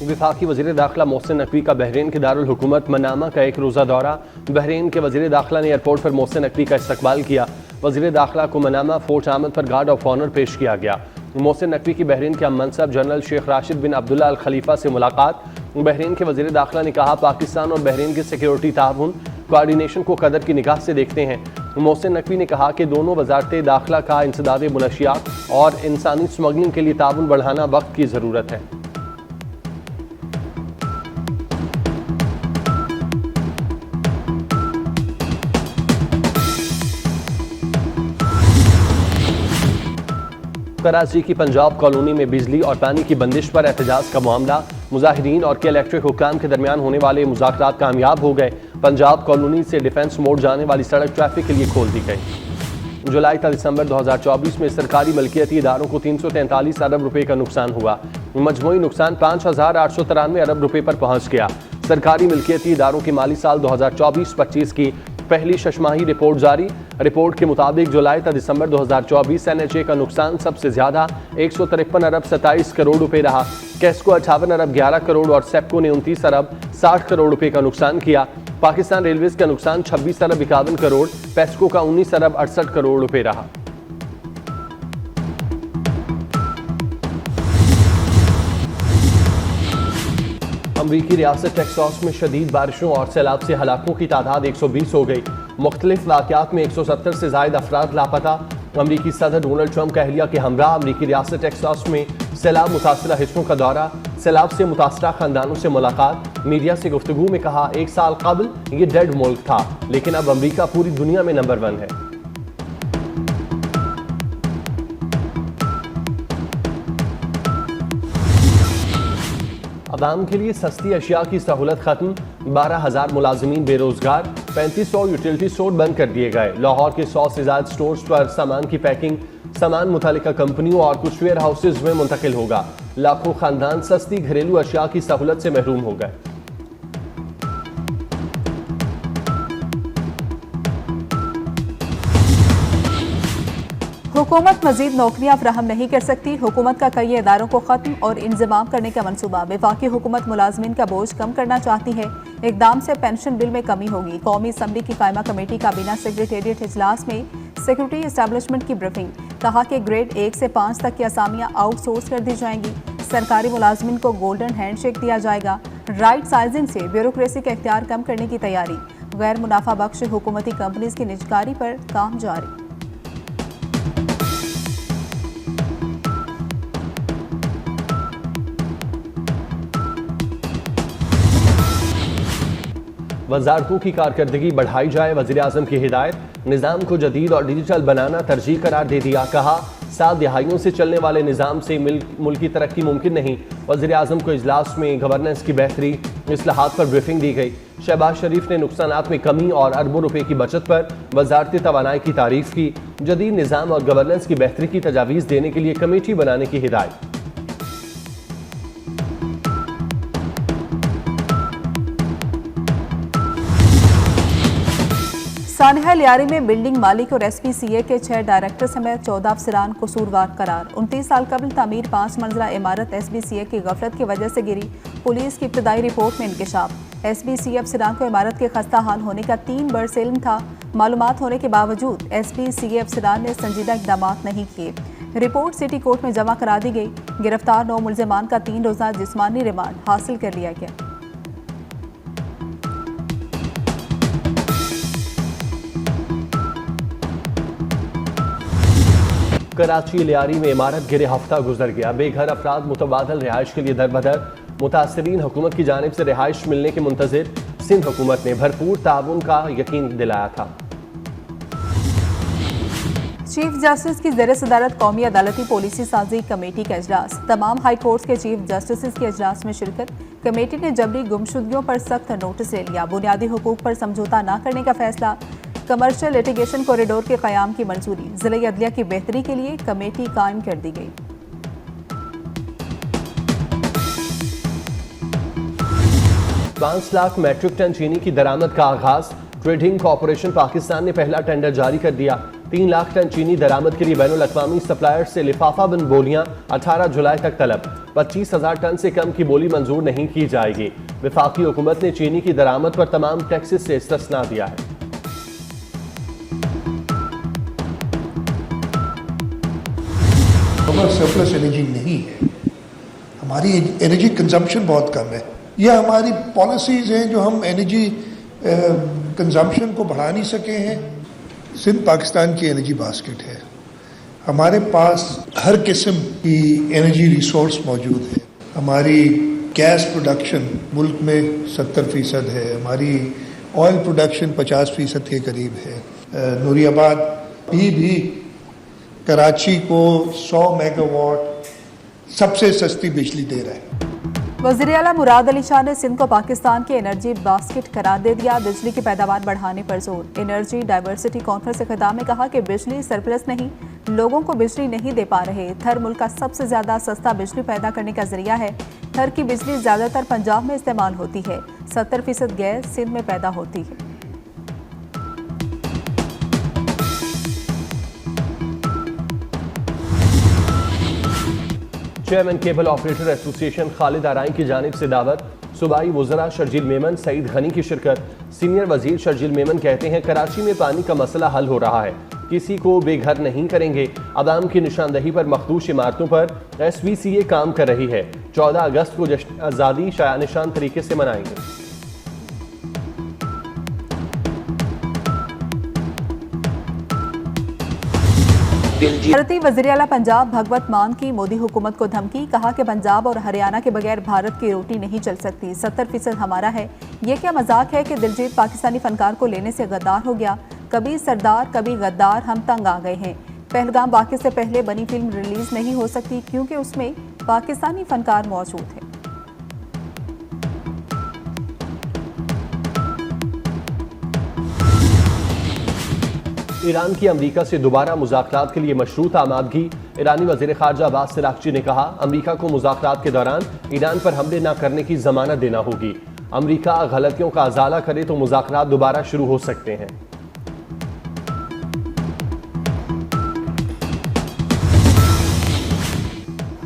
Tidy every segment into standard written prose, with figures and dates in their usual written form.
वफाकी वज़ीर दाखिला मोहसिन नकवी का बहरीन के दारुल हुकूमत मनामा का एक रोज़ा दौरा। बहरीन के वज़ीर दाखिला ने एयरपोर्ट पर मोहसिन नकवी का इस्तकबाल किया। वज़ीर दाखिला को मनामा फोर्ट आमद पर गार्ड ऑफ ऑनर पेश किया गया। मोहसिन नकवी की बहरीन के हम मनसब जनरल शेख राशिद बिन अब्दुल्ला अल खलीफा से मुलाकात। बहरीन के वज़ीर दाखिला ने कहा, पाकिस्तान और बहरीन के सिक्योरिटी ताउन कोऑर्डिनेशन को कदर की निगाह से देखते हैं। मोहसिन नकवी ने कहा कि दोनों वज़ारतें दाखिला का इंसदाद मुनशियात और इंसानी स्मगलिंग के लिए ताउन बढ़ाना वक्त की ज़रूरत है। कराची की पंजाब कॉलोनी में बिजली और पानी की बंदिश पर एहतजाज का मामला। मुजाहिरीन और के इलेक्ट्रिक हुक्काम के दरमियान होने वाले मुज़ाकरात कामयाब हो गए। पंजाब कॉलोनी से डिफेंस मोड़ जाने वाली सड़क ट्रैफिक के लिए खोल दी गई। जुलाई ta दिसंबर 2024 में सरकारी मलकियती इदारों को 343 अरब रुपए का नुकसान हुआ। मजमूई नुकसान 5,893 अरब रुपए पर पहुंच गया। सरकारी मलकियती इदारों के माली साल 2024-25 की पहली शशमाही रिपोर्ट जारी। रिपोर्ट के मुताबिक जुलाई ta दिसंबर 2024 NHA का नुकसान सबसे ज्यादा 153 अरब 27 करोड़ रुपए रहा। कैस्को 58 अरब 11 करोड़ और सेप्को ने 29 अरब 60 करोड़ रुपए का नुकसान किया। पाकिस्तान रेलवेज का नुकसान 26 अरब 51 करोड़, पेस्को का 19 अरब 68 करोड़ रुपए रहा। अमरीकी रियासत टेक्सास में शदीद बारिशों और सैलाब से हलाकों की तादाद 120 हो गई। मुख्तलिफ वाक़यात में 170 से ज़ायद अफराद लापता। अमरीकी सदर डोनाल्ड ट्रंप का अहलिया के हमरा अमरीकी रियासत टेक्सास में सैलाब मुतासरा हिस्सों का दौरा। सैलाब से मुतासरा खानदानों से मुलाकात। मीडिया से गुफ्तगू में कहा, 1 साल कबल ये डेड मुल्क था, लेकिन अब अमरीका पूरी दुनिया में नंबर 1 है। अवाम के लिए सस्ती अशिया की सहूलत खत्म। 12,000 मुलाजमीन बेरोजगार। 3500 यूटिलिटी स्टोर बंद कर दिए गए। लाहौर के 100 से ज्यादा स्टोर्स पर सामान की पैकिंग सामान मुतालिका कंपनियों और कुछ वेयर हाउसेज में मुंतकिल होगा। लाखों खानदान सस्ती घरेलू अशिया की सहूलत से महरूम हो गए। हुकूमत मजीद नौकरियां फराहम नहीं कर सकती। हुकूमत का कई इदारों को खत्म और इंजमाम करने का मनसूबा। वफाकी हुकूमत मुलाजमीन का बोझ कम करना चाहती है। इकदाम से पेंशन बिल में कमी होगी। कौमी असम्बली की कायमा कमेटी का बिना सेक्रेटेरिएट इजलास में सिक्योरिटी एस्टेब्लिशमेंट की ब्रीफिंग। कहा कि ग्रेड 1 से 5 तक की असामियां आउटसोर्स कर दी जाएंगी। सरकारी मुलाजमीन को गोल्डन हैंडशेक दिया जाएगा। राइट साइजिंग से ब्यूरोक्रेसी का इख्तियार कम करने की तैयारी। गैर मुनाफा बख्श हुकूमती कंपनीज की निजकारी पर काम जारी। वजारतों की कारकर्दगी बढ़ाई जाए, वज़ीर आज़म की हिदायत। निज़ाम को जदीद और डिजिटल बनाना तरजीह करार दे दिया। कहा, 7 दहाइयों से चलने वाले निज़ाम से मुल्क की तरक्की मुमकिन नहीं। वज़ीर आज़म को इजलास में गवर्नेंस की बेहतरी इस्लाहात पर ब्रीफिंग दी गई। शहबाज शरीफ ने नुकसानात में कमी और अरबों रुपए की बचत पर वजारती तवानाई की तारीफ की। जदीद निज़ाम और गवर्नेंस की बेहतरी की तजावीज़ देने के लिए कमेटी बनाने की हिदायत। सानिहा लियारी में बिल्डिंग मालिक और SPCA के 6 डायरेक्टर समेत 14 अफसरान कसूरवार करार। 29 साल कबल तामीर 5 मंजिला इमारत SPCA की गफलत की वजह से गिरी। पुलिस की इब्तदाई रिपोर्ट में इंकशाफ। SPCA अफसरान को इमारत के खस्ता हाल होने का 3 बरस इल्म था। मालूमात होने के बावजूद SPCA अफसरान ने संजीदा इकदाम नहीं किए। रिपोर्ट सिटी कोर्ट में जमा करा दी गई। गिरफ्तार 9 मुल्जिमान का 3 रोज़ा जिस्मानी रिमांड हासिल कर लिया गया। कराची लियारी में इमारत गिरे हफ्ता गुजर गया। बेघर अफराद मुतबादल रिहाइश के लिए दरबदर। मुतासरीन हुकूमत की जानिब से रिहाइश मिलने के मुंतजिर। सिंध हुकूमत ने भरपूर ताउन का यकीन दिलाया था। चीफ जस्टिस की ज़ेर सदारत कौमी अदालती पॉलिसी साजी कमेटी का इजलास। तमाम हाई कोर्ट्स के चीफ जस्टिस के इजलास में शिरकत। कमेटी ने जबरी गुमशुदगियों पर सख्त नोटिस ले लिया। बुनियादी हुकूक पर समझौता न करने का फैसला। कमर्शियल लिटिगेशन कॉरिडोर के क़याम की मंजूरी। ज़िले अदलिया की बेहतरी के लिए कमेटी कायम कर दी गई। 5 लाख मैट्रिक टन चीनी की दरामद का आगाज। ट्रेडिंग कॉर्पोरेशन पाकिस्तान ने पहला टेंडर जारी कर दिया। 3 लाख टन चीनी दरामद के लिए बैनुल अक़वामी सप्लायर से लिफाफा बंद बोलियां 18 जुलाई तक तलब। 25,000 टन से कम की बोली मंजूर नहीं की जाएगी। वफाकी हुकूमत ने चीनी की दरामद पर तमाम टैक्सेस से इस्तिस्ना दिया है। सरप्लस एनर्जी नहीं है, हमारी एनर्जी कंजम्पशन बहुत कम है। यह हमारी पॉलिसीज हैं जो हम एनर्जी कंजम्पशन को बढ़ा नहीं सके हैं। सिंध पाकिस्तान की एनर्जी बास्केट है, हमारे पास हर किस्म की एनर्जी रिसोर्स मौजूद है। हमारी गैस प्रोडक्शन मुल्क में 70% है, हमारी ऑयल प्रोडक्शन 50% के करीब है। नूरियाबाद भी कराची को 100 मेगावाट सबसे सस्ती बिजली दे रहा है। वज़ीर आला मुराद अली शाह ने सिंध को पाकिस्तान की एनर्जी बास्केट करार दे दिया। बिजली की पैदावार बढ़ाने पर जोर। एनर्जी डाइवर्सिटी कॉन्फ्रेंस से खिताब में कहा कि बिजली सरप्लस नहीं, लोगों को बिजली नहीं दे पा रहे। थर मुल्क का सबसे ज्यादा सस्ता बिजली पैदा करने का जरिया है। थर की बिजली ज्यादातर पंजाब में इस्तेमाल होती है। 70% गैस सिंध में पैदा होती है। Chairman cable operator association Khalid Arai की जानिब से दावत। सूबाई वज़रा शर्जील मेमन, सईद गनी की शिरकत। सीनियर वजीर शर्जील मेमन कहते हैं कराची में पानी का मसला हल हो रहा है, किसी को बेघर नहीं करेंगे। अवाम की निशानदही पर मखदूश इमारतों पर SVCA काम कर रही है। 14 अगस्त को जश्न आज़ादी शाया निशान तरीके से मनाएंगे। भारतीय वज़ीर आला पंजाब भगवत मान की मोदी हुकूमत को धमकी। कहा कि पंजाब और हरियाणा के बगैर भारत की रोटी नहीं चल सकती। 70% हमारा है। ये क्या मजाक है कि दिलजीत पाकिस्तानी फनकार को लेने से गद्दार हो गया। कभी सरदार कभी गद्दार, हम तंग आ गए हैं। पहलगाम वाक़े से पहले बनी फिल्म रिलीज नहीं हो सकती क्योंकि उसमें पाकिस्तानी फनकार मौजूद है। ईरान की अमरीका से दोबारा मुज़ाकरात के लिए मशरूत आमादगी। ईरानी वज़ीर ख़ारजा अब्बास सिरागची ने कहा, अमरीका को मुज़ाकरात के दौरान ईरान पर हमले न करने की ज़मानत देना होगी। अमरीका गलतियों का अज़ाला करे तो मुज़ाकरात दोबारा शुरू हो सकते हैं।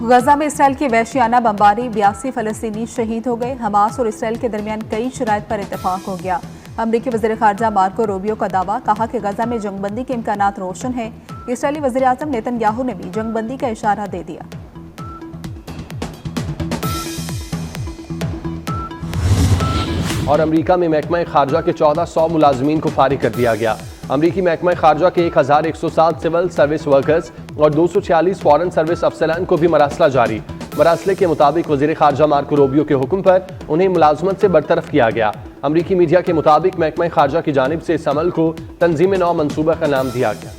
गजा में इसराइल की वहशियाना बमबारी, 82 फ़लस्तीनी शहीद हो गए। हमास और इसराइल के दरमियान कई शराइत पर इत्तेफाक हो गया। अमरीकी वज़ीर ख़ारजा मार्को रूबियो का दावा। कहा कि गजा में जंगबंदी के इम्कानात रोशन है। इसराइली वज़ीर आज़म नेतन्याहू ने भी जंगबंदी का इशारा दे दिया। और अमरीका में महकमा ख़ारजा के 1400 मुलाजमीन को फारिग कर दिया गया। अमरीकी महकमा ख़ारजा के 1107 सिविल सर्विस वर्कर्स और 246 फॉरेन सर्विस अफसरान को भी मरासला जारी। मरासले के मुताबिक वज़ीर ख़ारजा मार्को रूबियो के हुक्म पर उन्हें मुलाजमत से बरतरफ किया गया। अमरीकी मीडिया के मुताबिक महकमा ख़ारजा की जानिब से इस अमल को तंजीम नौ मंसूबा का नाम दिया गया।